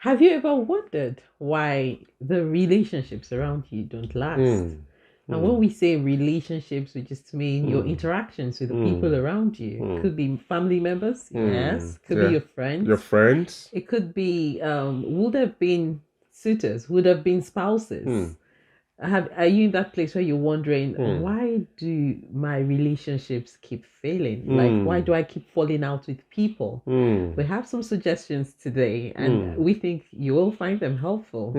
Have you ever wondered why the relationships around you don't last? And when we say relationships, we just mean your interactions with the people around you. Could be family members, yes. Could be your friends. Your friends. It could be would have been suitors, would have been spouses. Are you in that place where you're wondering why do my relationships keep failing? Like why do I keep falling out with people? We have some suggestions today, and we think you will find them helpful.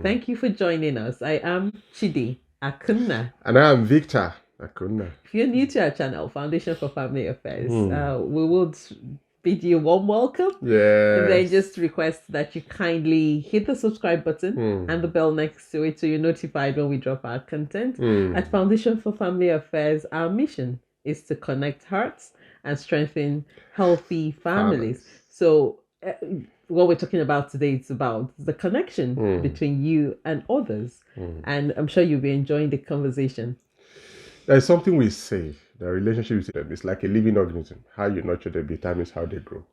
Thank you for joining us. I am Chidi Akunna. And I am Victor Akunna. If you're new to our channel, Foundation for Family Affairs, we would bid you a warm welcome. Yeah. And then just request that you kindly hit the subscribe button and the bell next to it so you're notified when we drop our content. At Foundation for Family Affairs, our mission is to connect hearts and strengthen healthy families. So what we're talking about today is about the connection between you and others. And I'm sure you'll be enjoying the conversation. There's something we say. The relationship is like a living organism. How you nurture them determines how they grow.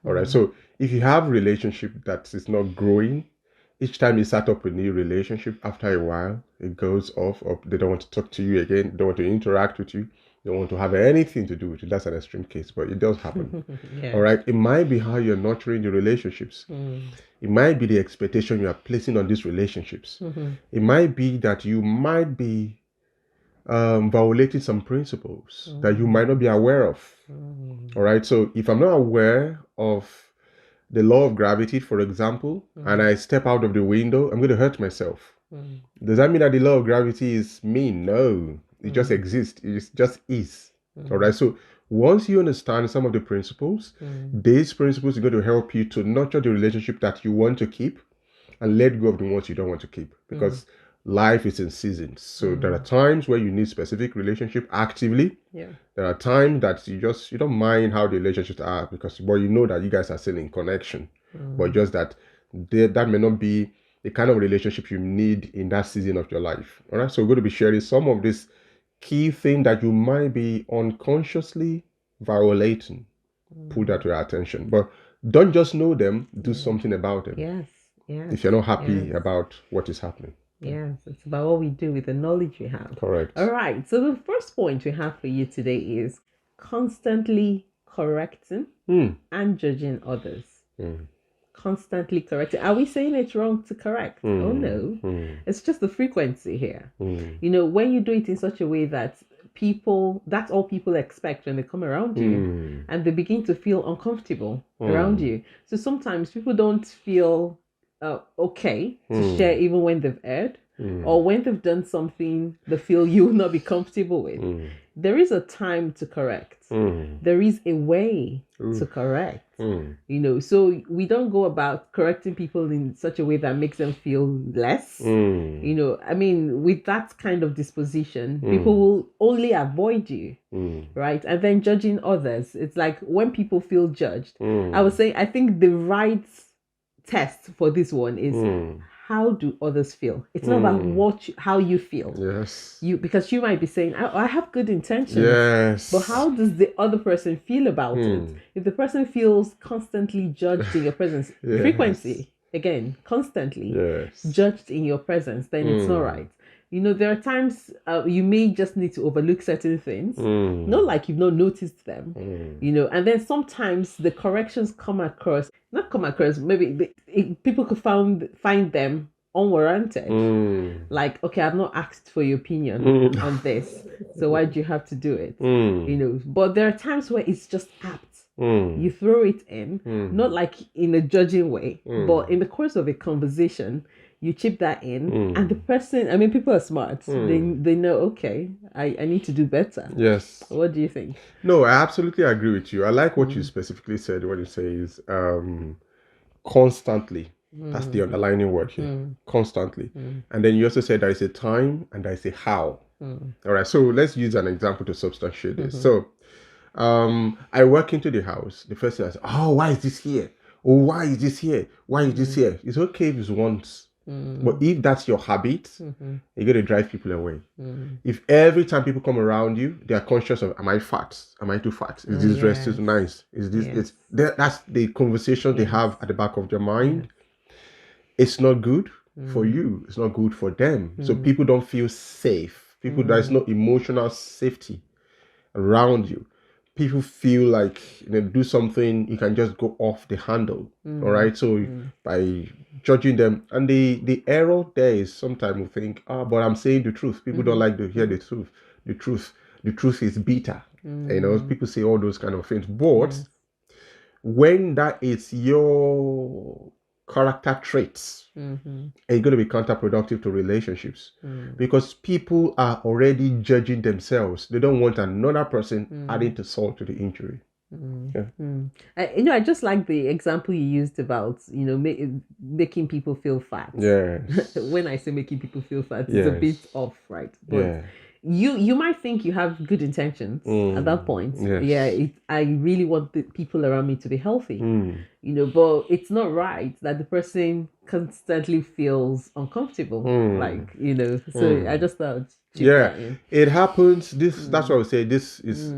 All right. So if you have a relationship that is not growing, each time you start up a new relationship, after a while, it goes off, or they don't want to talk to you again, they don't want to interact with you, they don't want to have anything to do with you. That's an extreme case, but it does happen. Yeah. All right. It might be how you're nurturing the relationships. It might be the expectation you are placing on these relationships. It might be that you might be violating some principles that you might not be aware of. All right. So if I'm not aware of the law of gravity, for example, and I step out of the window, I'm going to hurt myself. Does that mean that the law of gravity is mean? No, it just exists. It just is. All right. So once you understand some of the principles, these principles are going to help you to nurture the relationship that you want to keep and let go of the ones you don't want to keep, because life is in seasons. So there are times where you need specific relationship actively. There are times that you don't mind how the relationships are, because you know that you guys are still in connection, but just that that may not be the kind of relationship you need in that season of your life. All right. So we're going to be sharing some of this key thing that you might be unconsciously violating. Put that to your attention, but don't just know them, do something about them. Yes. If you're not happy about what is happening. Yes, it's about what we do with the knowledge we have. Correct. All right. So the first point we have for you today is constantly correcting and judging others. Constantly correcting. Are we saying it's wrong to correct? Oh no. It's just the frequency here. You know, when you do it in such a way that that's all people expect when they come around you, and they begin to feel uncomfortable around you. So sometimes people don't feel okay to share even when they've erred, or when they've done something they feel you will not be comfortable with. There is a time to correct. There is a way to correct. You know, so we don't go about correcting people in such a way that makes them feel less. You know, I mean, with that kind of disposition, people will only avoid you, right? And then judging others, it's like when people feel judged, I would say, I think the right test for this one is how do others feel? It's not about how you feel. Yes. Because you might be saying, I have good intentions. Yes. But how does the other person feel about it? If the person feels constantly judged in your presence, frequency, again, constantly judged in your presence, then it's not right. You know, there are times you may just need to overlook certain things, not like you've not noticed them, you know, and then sometimes the corrections maybe people could find them unwarranted. Like, okay, I've not asked for your opinion on this, so why do you have to do it? You know, but there are times where it's just apt. You throw it in, not like in a judging way, but in the course of a conversation, you chip that in, and the person, I mean, people are smart. They know, okay, I need to do better. Yes. What do you think? No, I absolutely agree with you. I like what you specifically said. What you say is constantly. That's the underlining word here. Constantly. And then you also said there is a time and there is a how. All right. So let's use an example to substantiate this. So I walk into the house. The first thing I say, oh, why is this here? Oh, why is this here? Why is this here? It's okay if it's once. But if that's your habit, you're going to drive people away. If every time people come around you, they are conscious of, am I fat? Am I too fat? Is this dress too nice? Is this, that's the conversation they have at the back of their mind. it's not good for you. It's not good for them. So people don't feel safe. There's no emotional safety around you. People feel like do something, you can just go off the handle. All right. So by judging them, and the error there is sometimes we think, but I'm saying the truth. People don't like to hear the truth. The truth is bitter. People say all those kind of things. But when that is your character traits, it's going to be counterproductive to relationships because people are already judging themselves. They don't want another person adding to salt to the injury. I just like the example you used about making people feel fat. Yes. When I say making people feel fat, it's a bit off, right? But you might think you have good intentions at that point. I really want the people around me to be healthy, but it's not right that the person constantly feels uncomfortable, so I just thought it happens. That's what I would say. This is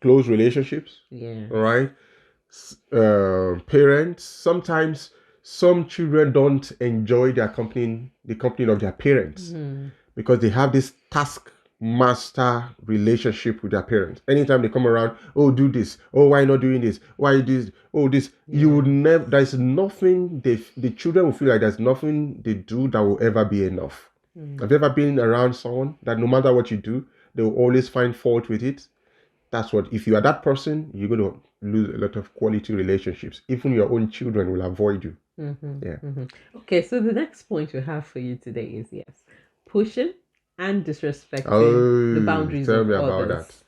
close relationships, right? Parents, sometimes some children don't enjoy the company of their parents because they have this task master relationship with their parents. Anytime they come around, oh, do this, oh, why not doing this, why this, oh, this, you would never, there's nothing, the children will feel like there's nothing they do that will ever be enough. Have you ever been around someone that no matter what you do, they will always find fault with it? That's what, if you are that person, you're going to lose a lot of quality relationships. Even your own children will avoid you. Okay, so the next point we have for you today is pushing and disrespecting the boundaries of others.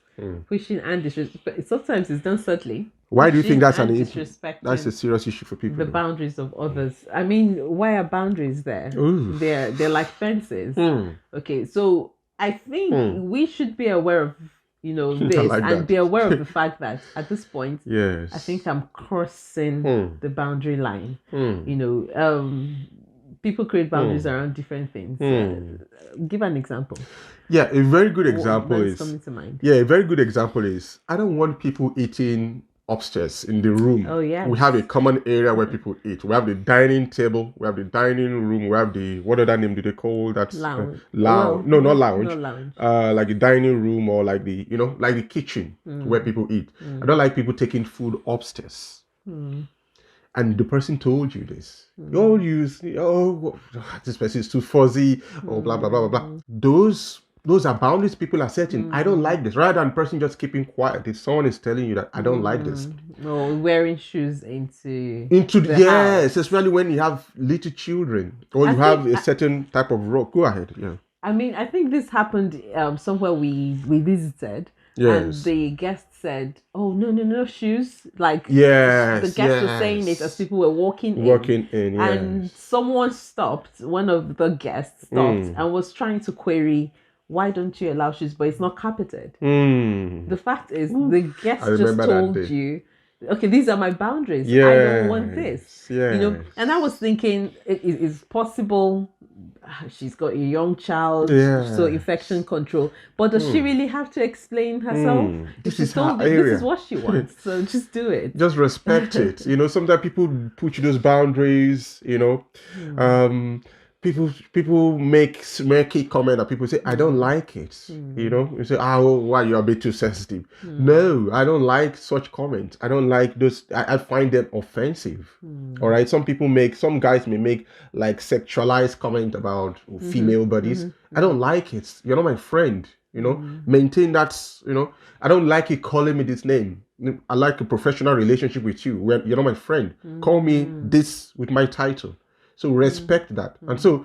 Pushing and disrespect. Sometimes it's done subtly. Why do you think that's a serious issue for people? The boundaries of others. I mean, why are boundaries there? They're like fences. Okay, so I think we should be aware of this and be aware of the fact that at this point, I think I'm crossing the boundary line. People create boundaries around different things. Give an example. A very good example is coming to mind. A very good example is I don't want people eating upstairs in the room. Oh yeah. We have a common area where people eat. We have the dining table. We have the dining room. We have the, what other name do they call that? Lounge. Lounge. No, not lounge. No lounge. Like the dining room or like the like the kitchen where people eat. I don't like people taking food upstairs. And the person told you this. You all use, this person is too fuzzy, or blah, blah, blah, blah, blah. Those are boundaries people are setting. I don't like this. Rather than the person just keeping quiet, if someone is telling you that I don't like this. No, wearing shoes into the house. Especially when you have little children or you have a certain type of rope. Go ahead. Yeah. I mean, I think this happened somewhere we visited. Yes. And the guest said, "Oh no shoes!" Like the guest was saying it as people were walking in. And someone stopped. One of the guests stopped and was trying to query, "Why don't you allow shoes?" But it's not carpeted. The fact is, the guest just told you, "Okay, these are my boundaries. I don't want this." And I was thinking, it is possible. She's got a young child, so infection control. But does she really have to explain herself? This is her area. This is what she wants, so just do it. Just respect it. Sometimes people put those boundaries. People make smirky comment that people say, I don't like it. You say, why you're a bit too sensitive. No, I don't like such comments. I don't like those. I find them offensive. All right. Some guys may make like sexualized comment about female bodies. I don't like it. You're not my friend. Maintain that. I don't like you calling me this name. I like a professional relationship with you. You're not my friend. Call me this with my title. So respect that. And so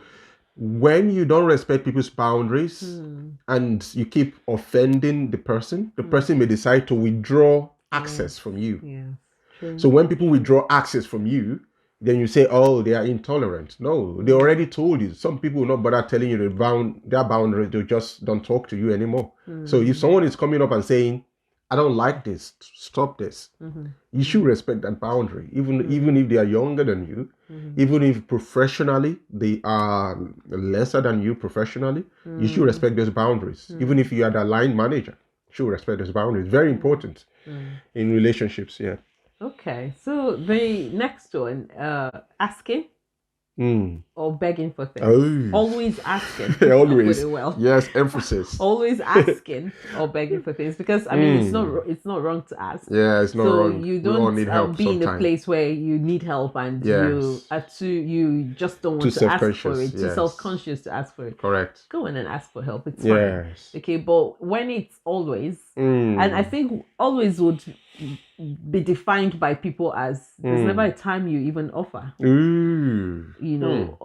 when you don't respect people's boundaries and you keep offending the person may decide to withdraw access from you. Yeah, so when people withdraw access from you, then you say, oh, they are intolerant. No, they already told you. Some people will not bother telling you their boundaries. They just don't talk to you anymore. So if someone is coming up and saying, I don't like this, stop this. You should respect that boundary, even if they are younger than you, even if professionally they are lesser than you professionally, you should respect those boundaries. Even if you are the line manager, you should respect those boundaries. Very important in relationships. Yeah. Okay, so the next one, asking or begging for things. Oh. Always asking. Always. I'll put it well. Yes, emphasis. Always asking or begging for things, because I mean it's not wrong to ask. Yeah, it's not wrong. You We all don't need help be in a sometime. place where you need help and you just don't want Too to ask for it. self-conscious, Too yes. self-conscious to ask for it. Correct. Go in and ask for help. It's Yes. fine. Okay, but when it's always, and I think always would be defined by people as there's never a time you even offer. Ooh. You know,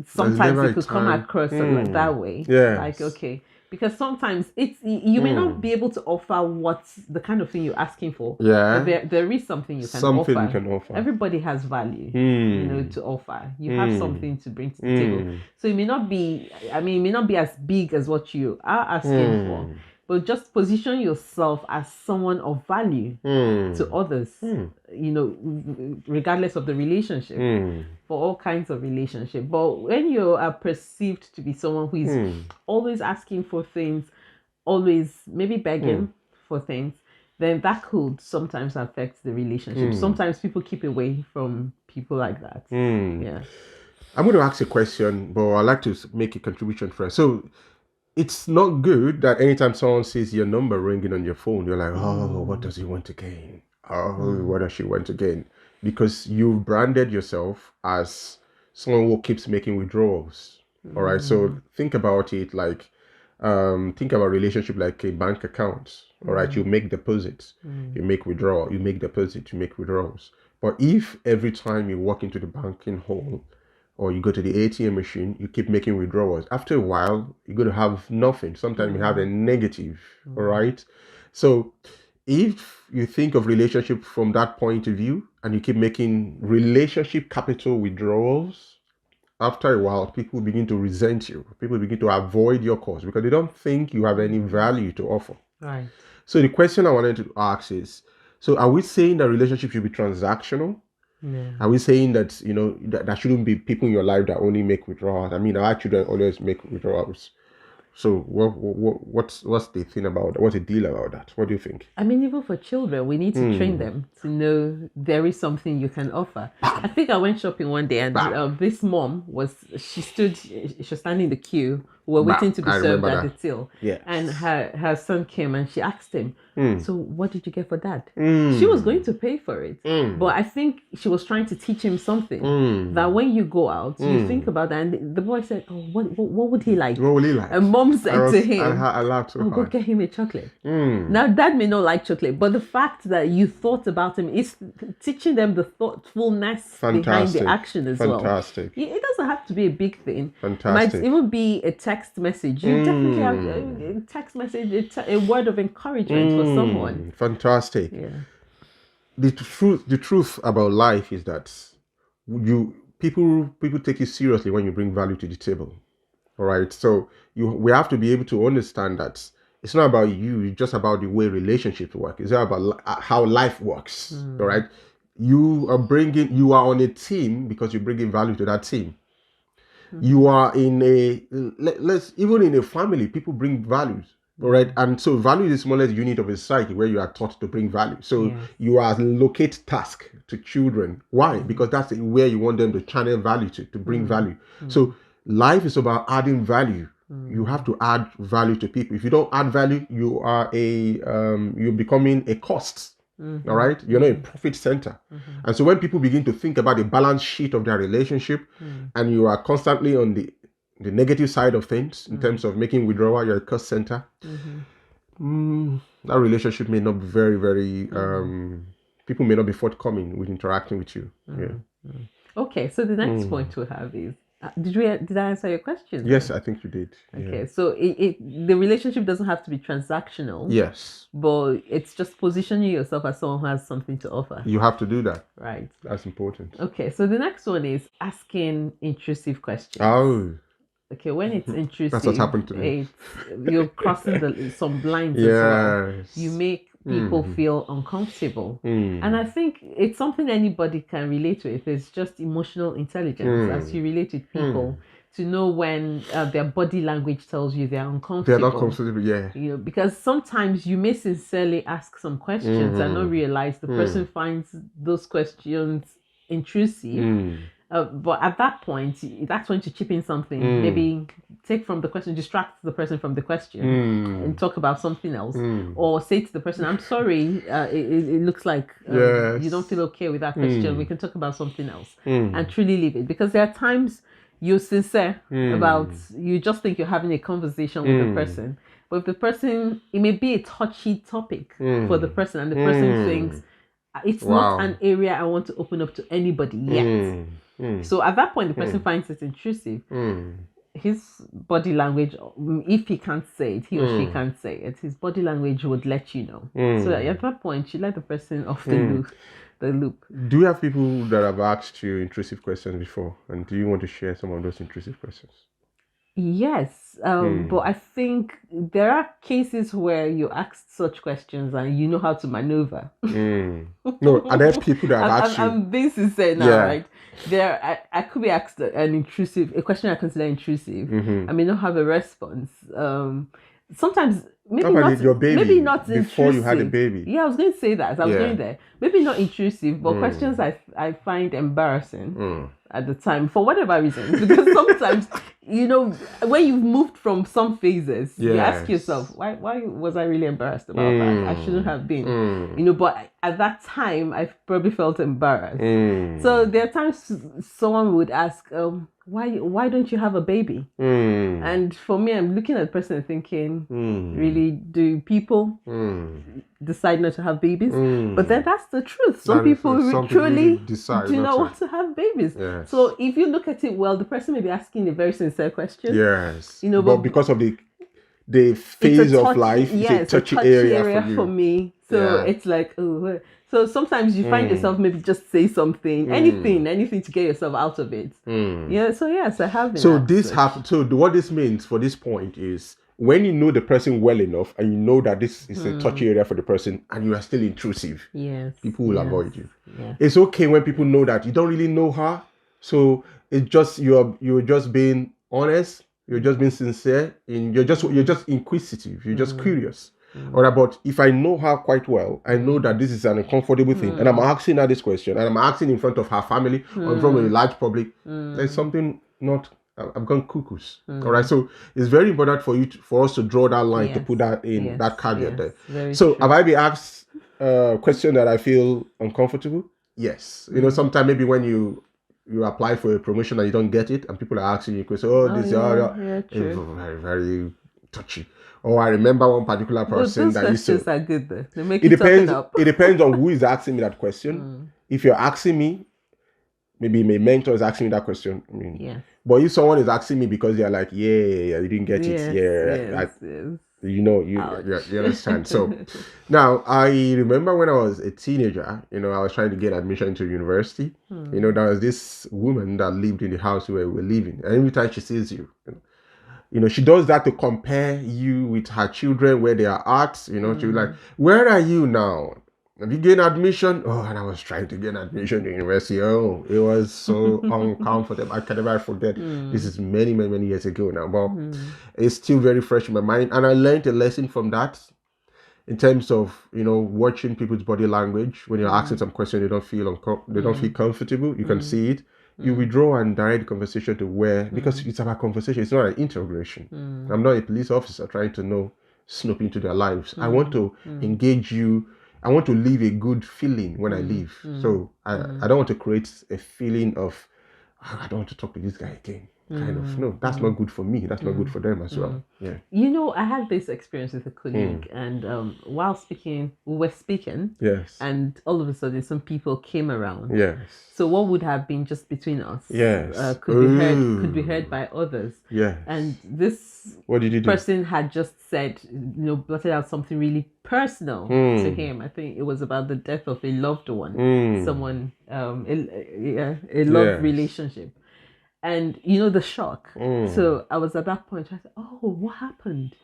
sometimes it could come across that way. Yes. Like, okay, because sometimes you may not be able to offer what's the kind of thing you're asking for. Yeah. But there is something you can offer. Something you can offer. Everybody has value, you know, to offer. You have something to bring to the table. So it may not be, it may not be as big as what you are asking for. But just position yourself as someone of value to others, you know, regardless of the relationship, for all kinds of relationship. But when you are perceived to be someone who is always asking for things, always maybe begging for things, then that could sometimes affect the relationship. Sometimes people keep away from people like that. Yeah. I'm going to ask a question, but I'd like to make a contribution first. So, it's not good that anytime someone sees your number ringing on your phone, you're like, oh, what does he want to gain? Oh, what does she want to gain? Because you've branded yourself as someone who keeps making withdrawals. All right. So think about it like, think about relationship like a bank account. All right. You make deposits, you make withdrawal, you make deposits, you make withdrawals. But if every time you walk into the banking hall, or you go to the ATM machine, you keep making withdrawals. After a while, you're going to have nothing. Sometimes you have a negative, all right? So if you think of relationship from that point of view, and you keep making relationship capital withdrawals, after a while, people begin to resent you. People begin to avoid your cause because they don't think you have any value to offer. Right. So the question I wanted to ask is, so are we saying that relationship should be transactional? Yeah. Are we saying that, you know, that shouldn't be people in your life that only make withdrawals? I mean, our children always make withdrawals. So what's the thing about that? What's the deal about that? What do you think? I mean, even for children, we need to train them to know there is something you can offer. I think I went shopping one day and this mom was standing in the queue. We were waiting to be served at the till. Yes. And her son came and she asked him, so what did you get for dad? She was going to pay for it. But I think she was trying to teach him something. That when you go out, you think about that. And the boy said, oh, what would he like? What would he like? And mom said to him, go get him a chocolate. Now, dad may not like chocolate, but the fact that you thought about him is teaching them the thoughtfulness behind the action as well. Fantastic. It doesn't have to be a big thing. Fantastic. It might even be a text message. You definitely have a text message, a word of encouragement for someone. Fantastic. Yeah. The truth about life is that people take you seriously when you bring value to the table. All right. So we have to be able to understand that it's not about you. It's just about the way relationships work. It's not about how life works. All right. You are on a team because you're bringing value to that team. You are in even in a family, people bring values. All right. And so value is the smallest unit of a society where you are taught to bring value. So you are allocate task to children. Why? Because that's where you want them to channel value to bring value. So life is about adding value. You have to add value to people. If you don't add value, you are you're becoming a cost. All right, you're not a profit center. And so when people begin to think about the balance sheet of their relationship, and you are constantly on the negative side of things in terms of making withdrawal, you're a cost center. That relationship may not be very, very. People may not be forthcoming with interacting with you. Okay, so the next point we have is. Did I answer your question? Yes, I think you did. Okay, so the relationship doesn't have to be transactional. Yes. But it's just positioning yourself as someone who has something to offer. You have to do that. Right. That's important. Okay, so the next one is asking intrusive questions. Oh. Okay, when it's intrusive, that's what happened to me. You're crossing some lines as well. You make people feel uncomfortable. And I think it's something anybody can relate with. It's just emotional intelligence as you relate with people to know when their body language tells you they're uncomfortable. They're not comfortable, You know, because sometimes you may sincerely ask some questions and not realize the person finds those questions intrusive. But at that point, that's when to chip in something. Maybe take from the question, distract the person from the question, and talk about something else, or say to the person, "I'm sorry, it looks like you don't feel okay with that question. We can talk about something else," and truly leave it. Because there are times you're sincere about, you just think you're having a conversation with the person, but if the person, it may be a touchy topic for the person, and the person thinks it's not an area I want to open up to anybody yet. So at that point, the person finds it intrusive. His body language, if he can't say it, he or she can't say it, his body language would let you know. So at that point, you let the person off the loop. Do you have people that have asked you intrusive questions before? And do you want to share some of those intrusive questions? Yes, but I think there are cases where you ask such questions and you know how to maneuver. No, are there people that have asked you? I'm being sincere now, right? I could be asked a question I consider intrusive. I may not have a response. Sometimes maybe not your baby maybe not before intrusive. You had a baby. Yeah, I was going to say that. I was going there. Maybe not intrusive, but questions I find embarrassing at the time for whatever reason. Because sometimes, when you've moved from some phases, you ask yourself, why was I really embarrassed about that? I shouldn't have been. But at that time, I probably felt embarrassed. So there are times someone would ask, why don't you have a baby? And for me, I'm looking at the person and thinking, really, do people decide not to have babies? But then that's the truth. Some people truly do not want to have babies. So if you look at it well, the person may be asking a very sincere question. Yes. But because of the phase of life, it's a touchy area for me. So it's like, oh. So sometimes you find yourself maybe just say something, anything to get yourself out of it. Yeah. So yes, I have been. So this happens. So what this means for this point is, when you know the person well enough and you know that this is a touchy area for the person and you are still intrusive, people will avoid you. It's okay when people know that you don't really know her. So it's just you're just being honest, you're just being sincere, and you're just inquisitive, you're just curious. Or about, if I know her quite well, I know that this is an uncomfortable thing, and I'm asking her this question, and I'm asking in front of her family or in front of a large public, there's something not. I've gone cuckoos. All right, so it's very important for us to draw that line, to put that in that caveat there. So have I been asked a question that I feel uncomfortable? Yes. Sometimes maybe when you apply for a promotion and you don't get it, and people are asking you questions. Very, very touchy. Or I remember one particular person that used to. Those questions are good though. They make you toughen up. It depends on who is asking me that question. If you're asking me, maybe my mentor is asking me that question. But if someone is asking me because they're like, you didn't get it, you understand. So now I remember when I was a teenager, I was trying to get admission into university. There was this woman that lived in the house where we were living, and every time she sees you, she does that to compare you with her children, where they are at. She'll be like, where are you now? Have you gained admission? Oh, and I was trying to get admission to university. Oh, it was so uncomfortable. I can never forget. This is many, many, many years ago now, but it's still very fresh in my mind. And I learned a lesson from that in terms of, watching people's body language. When you're asking some question, they don't feel comfortable. You can see it. You withdraw and direct the conversation to where, because it's about conversation. It's not an interrogation. I'm not a police officer trying to snoop into their lives. I want to engage you. I want to leave a good feeling when I leave. So I don't want to create a feeling of, I don't want to talk to this guy again. Kind of. No, that's not good for me. That's not good for them as well. Yeah. I had this experience with a colleague, and while we were speaking. Yes. And all of a sudden, some people came around. Yes. So what would have been just between us? Yes. Could be heard by others. Yes. And this what did you do? person had just said, blotted out something really personal to him. I think it was about the death of a loved one, someone, a love relationship. And the shock. So I was at that point, I said, oh, what happened?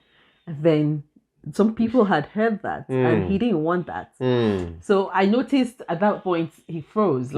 And then some people had heard that and he didn't want that. So I noticed at that point he froze.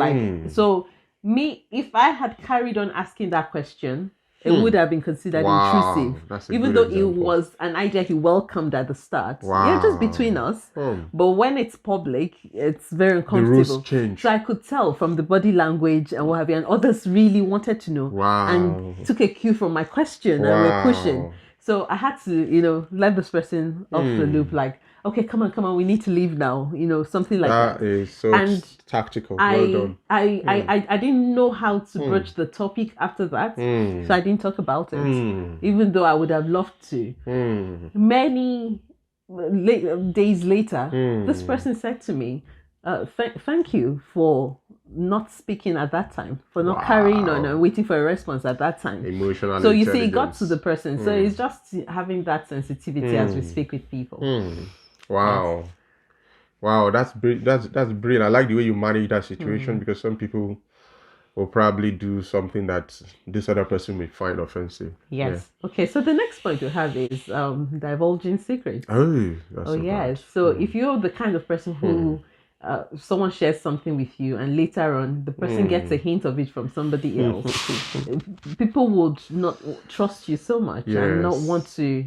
So me, if I had carried on asking that question, it would have been considered intrusive, that's a even good though example. it was an idea he welcomed at the start. Wow. Yeah, just between us. But when it's public, it's very uncomfortable. The rules change. So I could tell from the body language and what have you, and others really wanted to know. Wow. And took a cue from my question and we're pushing. So I had to, let this person off the loop, like, okay, come on, we need to leave now, something like that. That is so tactical. Well done. I didn't know how to broach the topic after that, so I didn't talk about it, even though I would have loved to. Many days later, this person said to me, thank you for not speaking at that time, for not carrying on and waiting for a response at that time. Emotional so you see, it got to the person. So it's just having that sensitivity as we speak with people. Wow. Yes. Wow, that's brilliant. I like the way you manage that situation, because some people will probably do something that this other person may find offensive. Yes. Yeah. Okay, so the next point we have is divulging secrets. That's yes. So if you're the kind of person who someone shares something with you and later on the person gets a hint of it from somebody else, people would not trust you so much and not want to,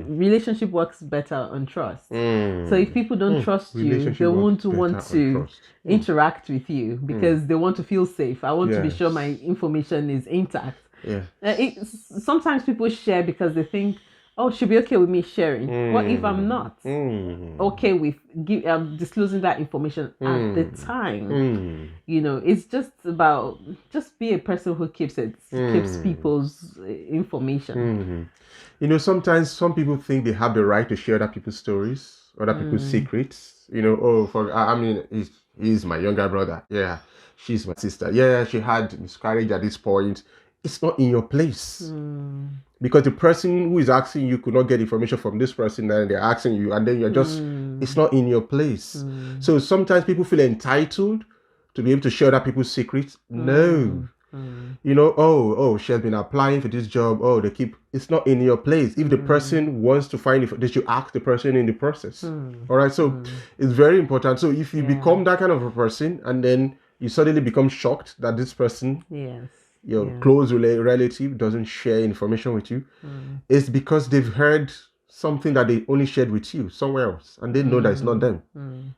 relationship works better on trust. So if people don't trust you, they won't want to interact with you because they want to feel safe. I want to be sure my information is intact. Sometimes people share because they think, oh, she'll be okay with me sharing. What if I'm not okay with disclosing that information at the time? It's just about be a person who keeps people's information. Sometimes some people think they have the right to share other people's stories, other people's secrets. He's my younger brother. Yeah, she's my sister. Yeah, she had miscarriage at this point. It's not in your place. Because the person who is asking you could not get information from this person, and they're asking you, and then you're just, it's not in your place. So sometimes people feel entitled to be able to share other people's secrets. No. She has been applying for this job. It's not in your place. If the person wants to find it, they should ask the person in the process. All right. So it's very important. So if you become that kind of a person, and then you suddenly become shocked that this person, your close relative doesn't share information with you, it's because they've heard something that they only shared with you somewhere else, and they know that it's not them.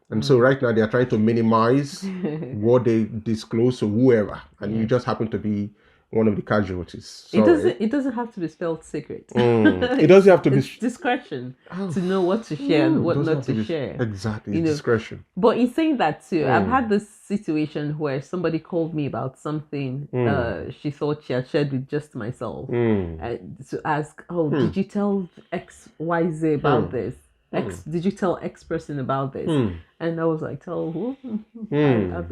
And so right now they are trying to minimize what they disclose to whoever, and you just happen to be one of the casualties. It doesn't have to be spelled secret. It doesn't have to be discretion to know what to share and what not to share. Exactly, discretion. But in saying that too, I've had this situation where somebody called me about something she thought she had shared with just myself, to ask, did you tell XYZ about this? Did you tell X person about this? And I was like, tell who? I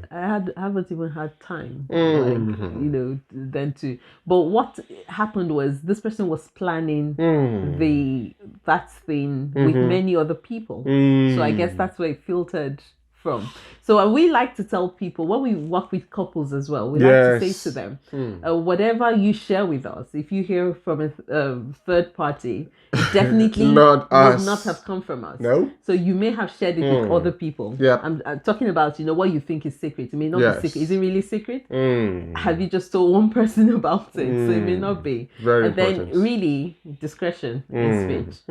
haven't even had time, then to. But what happened was this person was planning that thing with many other people. So I guess that's where it filtered from. So we like to tell people when we work with couples as well, we like to say to them, whatever you share with us, if you hear from a third party, it definitely would not have come from us. No. So you may have shared it with other people. Yeah. I'm talking about, what you think is secret. It may not be secret. Is it really secret? Have you just told one person about it? So it may not be. Very important. Then really discretion in speech.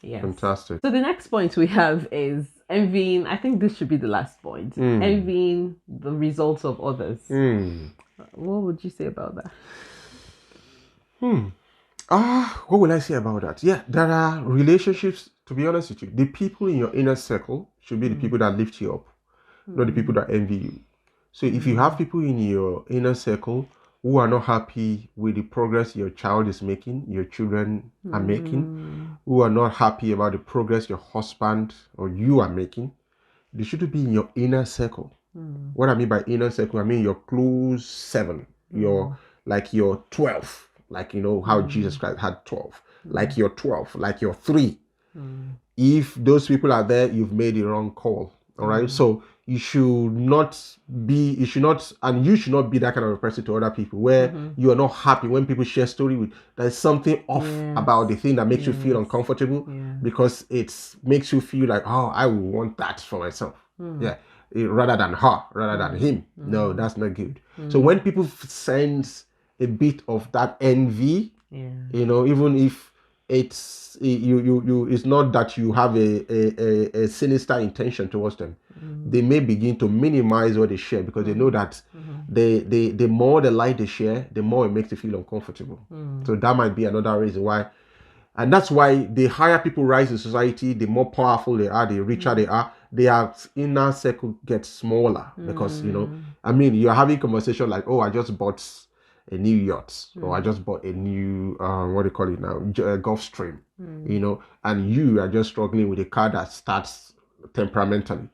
Yes. Fantastic. So the next point we have is envying. I think this should be the last point. Envying the results of others. What would you say about that? What will I say about that? Yeah, there are relationships, to be honest with you. The people in your inner circle should be the people that lift you up, not the people that envy you. So if you have people in your inner circle who are not happy with the progress your child is making, your children are making, who are not happy about the progress your husband or you are making, they shouldn't be in your inner circle. What I mean by inner circle, I mean your close 7, your 12, how Jesus Christ had 12, like your 12, like your 3. If those people are there, you've made the wrong call. All right. So you should not be that kind of a person to other people where you are not happy when people share story with. There's something off about the thing that makes you feel uncomfortable because it makes you feel like, I will want that for myself. Rather than her, rather than him. No, that's not good. So when people sense a bit of that envy. Yeah. Even if it's it's not that you have a sinister intention towards them. They may begin to minimize what they share because they know that the more the light they share, the more it makes you feel uncomfortable. So that might be another reason why. And that's why the higher people rise in society, the more powerful they are, the richer they are, their inner circle gets smaller. Because, you're having conversation like, oh, I just bought a new yacht, or I just bought a new, what do you call it now, Gulfstream, and you are just struggling with a car that starts temperamentally,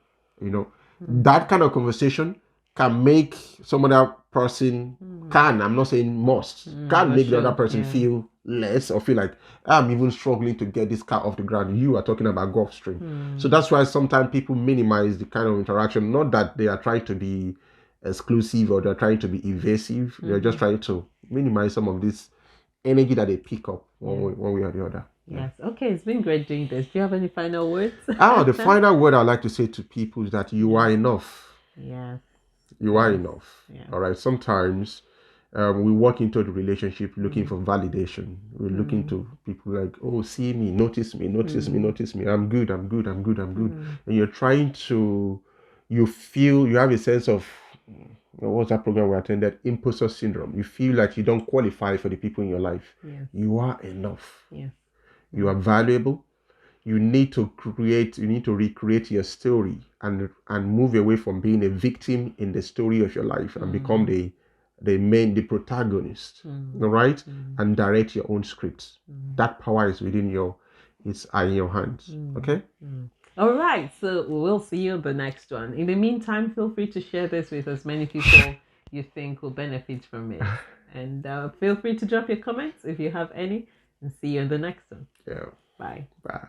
That kind of conversation can make some other person, I'm not saying must, can make the other person feel less or feel like I'm even struggling to get this car off the ground. You are talking about Gulfstream. So that's why sometimes people minimize the kind of interaction, not that they are trying to be exclusive or they're trying to be evasive. They're just trying to minimize some of this energy that they pick up one way or the other. Yes. Okay, it's been great doing this. Do you have any final words? The final word I'd like to say to people is that you are enough. Yes. You are enough. Yeah. All right. Sometimes we walk into the relationship looking for validation. We're looking to people like, oh, see me, notice me, notice me, notice me. I'm good. And you're trying to, you have a sense of, what's that program we attended? Imposter syndrome. You feel like you don't qualify for the people in your life. Yes. You are enough. Yes. You are valuable. You need to recreate your story and move away from being a victim in the story of your life and become the protagonist, all right? And direct your own script. That power is within it's in your hands, okay? All right, so we'll see you in the next one. In the meantime, feel free to share this with as many people you think will benefit from it. And feel free to drop your comments if you have any, and see you in the next one. Yeah. Bye. Bye.